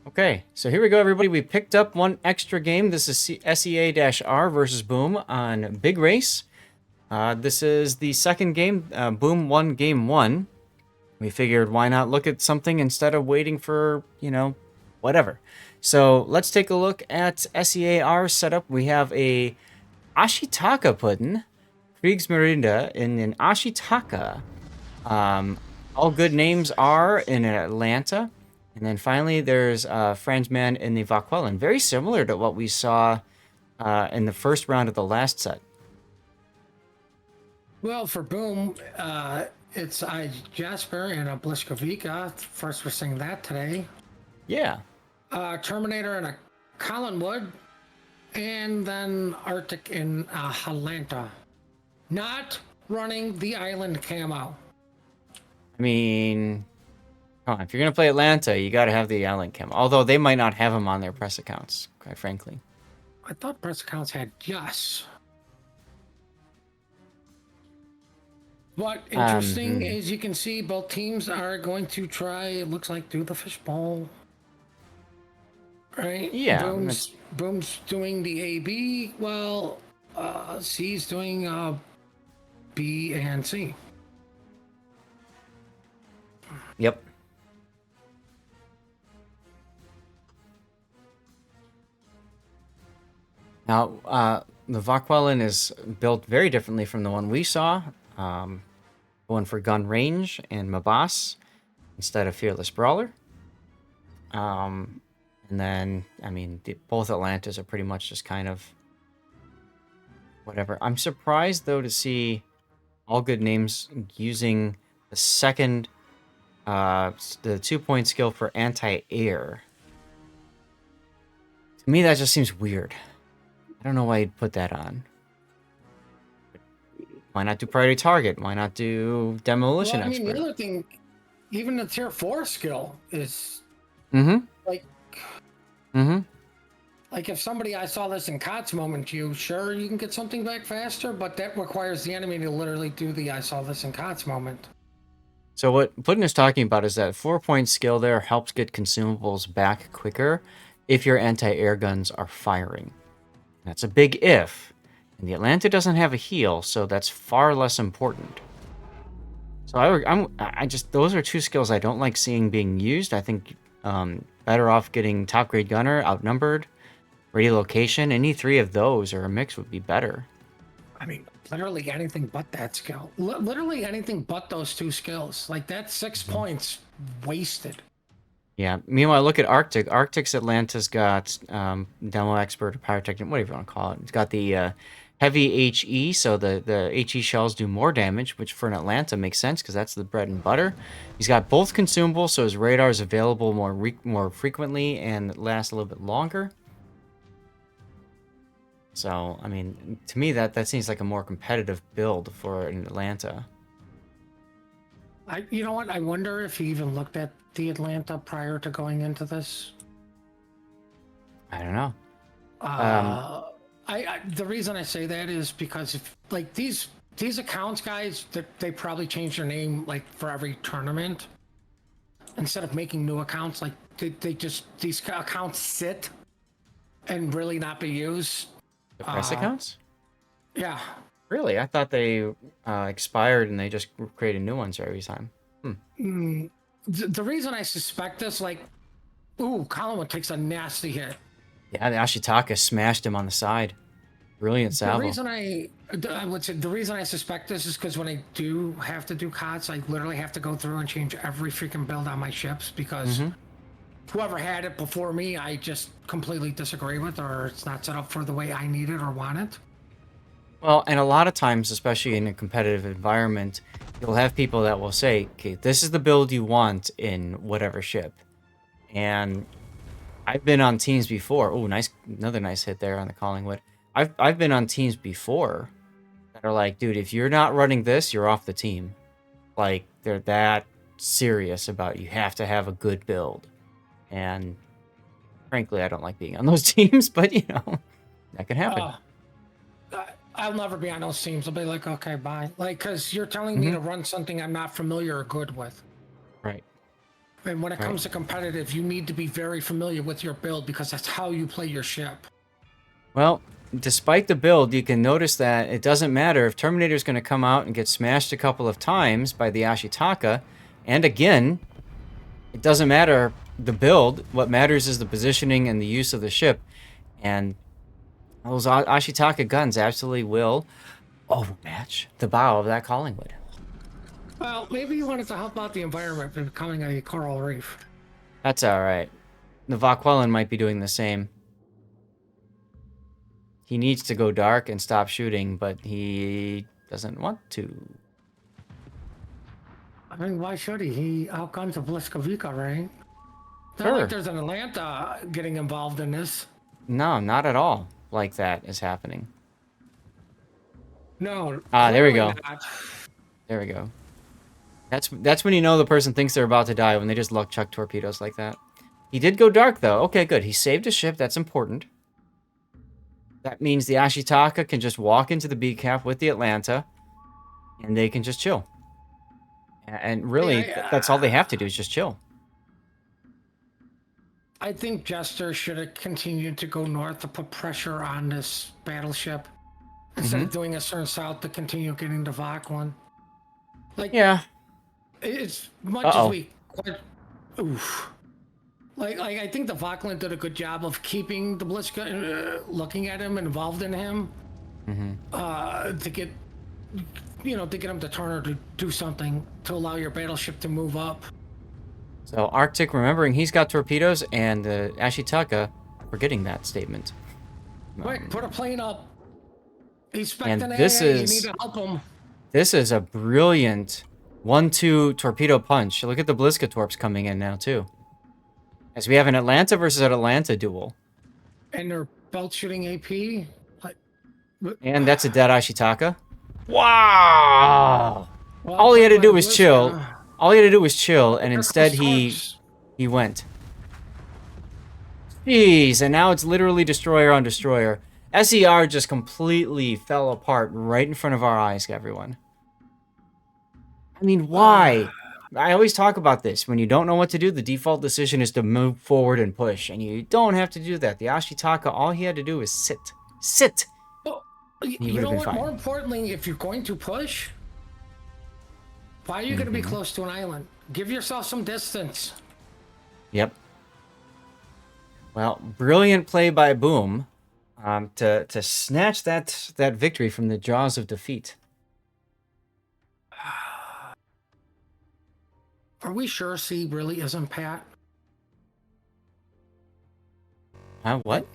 Okay, so here we go, everybody. We picked up one extra game. This is SEA-R versus Boom on Big Race. This is the second game. Boom won game one. We figured why not look at something instead of waiting for, whatever. So let's take a look at SEA-R setup. We have a Ashitaka pudding, Kriegsmarine in an Ashitaka. All good names are in Atlanta. And then finally, there's Franzman in the Vaquelan. Very similar to what we saw in the first round of the last set. Well, for Boom, it's Jasper and a Bliskovica. First, we're seeing that today. Yeah. Terminator and a Collinwood. And then Arctic in Halanta. Not running the island camo. I mean, if you're going to play Atlanta, you got to have the island cam. Although they might not have them on their press accounts, quite frankly. I thought press accounts had yes. What interesting is you can see both teams are going to try, it looks like, do the fishbowl. Right? Yeah. Boom's doing the AB, well, C's doing B and C. Yep. Now, the Vaquelan is built very differently from the one we saw. Going for gun range and Mabas instead of Fearless Brawler. And then, I mean, both Atlantas are pretty much just kind of whatever. I'm surprised, though, to see all good names using the second, the 2-point skill for anti-air. To me, that just seems weird. I don't know why you'd put that on. Why not do priority target? Why not do demolition expert? The other thing, even the tier 4 skill is like if somebody I saw this in COTS moment, you can get something back faster, but that requires the enemy to literally do the I saw this in COTS moment. So what Puddin is talking about is that 4-point skill there helps get consumables back quicker if your anti-air guns are firing. That's a big if. And the Atlanta doesn't have a heal, so that's far less important. So I just those are two skills I don't like seeing being used. I think better off getting top grade gunner, outnumbered, radiolocation. Any three of those or a mix would be better. I mean, literally anything but that skill. Literally anything but those two skills. Like that's 6 points wasted. Yeah. Meanwhile, look at Arctic. Arctic's Atlanta's got demo expert, or pyrotechnic, whatever you want to call it. It's got the heavy HE, so the HE shells do more damage, which for an Atlanta makes sense because that's the bread and butter. He's got both consumables, so his radar is available more frequently and lasts a little bit longer. So, I mean, to me, that seems like a more competitive build for an Atlanta. You know what? I wonder if he even looked at the Atlanta prior to going into this. I don't know. The reason I say that is because if like these accounts, guys, they probably change their name like for every tournament. Instead of making new accounts, like they just these accounts sit and really not be used. The press accounts? Yeah. Really? I thought they expired and they just created new ones every time. The reason I suspect this, like, Collinwood takes a nasty hit. Yeah, the Ashitaka smashed him on the side. Brilliant salvo. The reason I suspect this is because when I do have to do COTS, I literally have to go through and change every freaking build on my ships because whoever had it before me, I just completely disagree with, or it's not set up for the way I need it or want it. Well, and a lot of times, especially in a competitive environment, you'll have people that will say, okay, this is the build you want in whatever ship. And I've been on teams before. Oh, another nice hit there on the Collingwood. I've been on teams before that are like, dude, if you're not running this, you're off the team. Like, they're that serious about you have to have a good build. And frankly, I don't like being on those teams, but that can happen. I'll never be on those teams. I'll be like, okay, bye. Like, because you're telling me to run something I'm not familiar or good with. Right. And when it Right. comes to competitive, you need to be very familiar with your build because that's how you play your ship. Well, despite the build, you can notice that it doesn't matter if Terminator's going to come out and get smashed a couple of times by the Ashitaka, and again, it doesn't matter the build. What matters is the positioning and the use of the ship, and those Ashitaka guns absolutely will overmatch the bow of that Collingwood. Well, maybe you wanted to help out the environment by becoming a coral reef. That's all right. The Vaquelin might be doing the same. He needs to go dark and stop shooting, but he doesn't want to. I mean, why should he? He outguns a Bliskovica, right? Not Sure. like there's an Atlanta getting involved in this. No, not at all like that is happening. No. There we clearly go. not. There we go. That's when you know the person thinks they're about to die, when they just luck chuck torpedoes like that. He did go dark, though. Okay, good. He saved his ship. That's important. That means the Ashitaka can just walk into the B cap with the Atlanta, and they can just chill. And really, that's all they have to do is just chill. I think Jester should have continued to go north to put pressure on this battleship instead of doing a turn south to continue getting the Vaquelin. Like, Yeah. it's much as we. Oof. Like I think the Vaquelin did a good job of keeping the Bliska looking at him, involved in him, to get, to get him to turn or to do something to allow your battleship to move up. So Arctic remembering he's got torpedoes, and Ashitaka forgetting that statement. Quick, put a plane up. He's And expecting this AA. You is- need to help him. This is a brilliant 1-2 torpedo punch. Look at the Bliska torps coming in now, too. As we have an Atlanta versus an Atlanta duel. And they're both shooting AP. And that's a dead Ashitaka. Wow! Well, All he had to do was Bliska, chill. All he had to do was chill, and here instead comes he went. Jeez, and now it's literally destroyer on destroyer. SER just completely fell apart right in front of our eyes, everyone. I mean, why? I always talk about this. When you don't know what to do, the default decision is to move forward and push. And you don't have to do that. The Ashitaka, all he had to do was sit. Sit! Well, He you would know have been what? fine. More importantly, if you're going to push, why are you going to be close to an island? Give yourself some distance. Yep. Well, brilliant play by Boom to snatch that victory from the jaws of defeat. Are we sure C really isn't Pat? What?